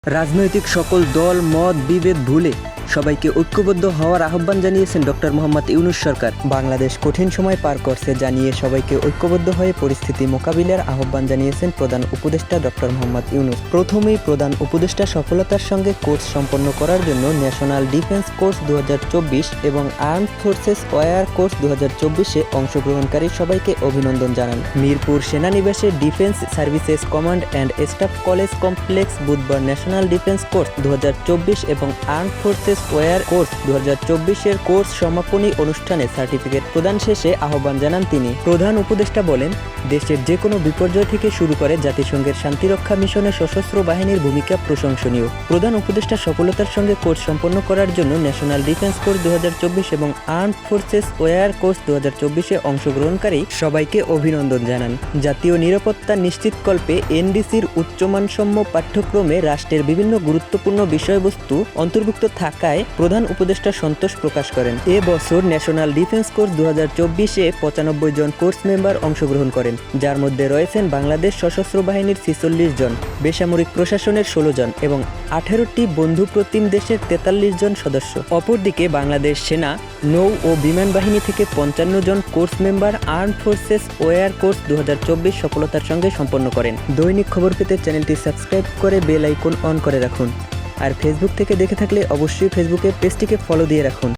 রাজনৈতিক সকল দল মত বিভেদ ভুলে সবাইকে ঐক্যবদ্ধ হওয়ার আহ্বান জানিয়েছেন ডক্টর মোহাম্মদ ইউনূস সরকার। বাংলাদেশ কঠিন সময় পার করছে জানিয়ে সবাইকে ঐক্যবদ্ধ হয়ে পরিস্থিতি মোকাবিলার আহ্বান জানিয়েছেন প্রধান উপদেষ্টা ডক্টর মোহাম্মদ ইউনূস। প্রথমেই প্রধান উপদেষ্টা সফলতার সঙ্গে কোর্স সম্পন্ন করার জন্য ন্যাশনাল ডিফেন্স কোর্স 2024 এবং আর্মড ফোর্সেস ওয়ার কোর্স 2024-এ অংশগ্রহণকারী সবাইকে অভিনন্দন জানান। মিরপুর সেনানিবাসে defence services command and staff college complex বুধবার ন্যাশনাল ডিফেন্স কোর্স 2024 এবং আর্মড ফোর্সেস ওয়ার কোর্স 2024-এর কোর্স সমাপনী অনুষ্ঠানে সার্টিফিকেট প্রদান শেষে আহ্বান জানান তিনি। প্রধান উপদেষ্টা বলেন, দেশের যে কোনো বিপর্যয় থেকে শুরু করে জাতিসংঘের শান্তিরক্ষা মিশনে সশস্ত্র বাহিনীর ভূমিকা প্রশংসনীয়। প্রধান উপদেষ্টা সফলতার সঙ্গে কোর্স সম্পন্ন করার জন্য ন্যাশনাল ডিফেন্স কোর্স 2024 এবং আর্মড ফোর্সেস ওয়ার কোর্স 2024-এ অংশগ্রহণকারী সবাইকে অভিনন্দন জানান। জাতীয় নিরাপত্তা নিশ্চিতকল্পে এনডিসির উচ্চমানসম্য পাঠ্যক্রমে রাষ্ট্রের বিভিন্ন গুরুত্বপূর্ণ বিষয়বস্তু অন্তর্ভুক্ত থাকায় প্রধান উপদেষ্টা সন্তোষ প্রকাশ করেন। এ বছর ন্যাশনাল ডিফেন্স কোর্স 2024-এ 95 জন কোর্স মেম্বার অংশগ্রহণ করেন, যার মধ্যে রয়েছেন বাংলাদেশ সশস্ত্র বাহিনীর 46 জন, বেসামরিক প্রশাসনের 16 জন এবং 18টি বন্ধুপ্রতিম দেশের 43 জন সদস্য। অপরদিকে বাংলাদেশ সেনা, নৌ ও বিমান বাহিনী থেকে 55 জন course member armed forces war course 2024 সফলতার সঙ্গে সম্পন্ন করেন। দৈনিক খবর পেতে চ্যানেলটি সাবস্ক্রাইব করে বেল আইকন অন করে রাখুন। আর ফেসবুক থেকে দেখে থাকলে অবশ্যই ফেসবুকে পেজটিকে ফলো দিয়ে রাখুন।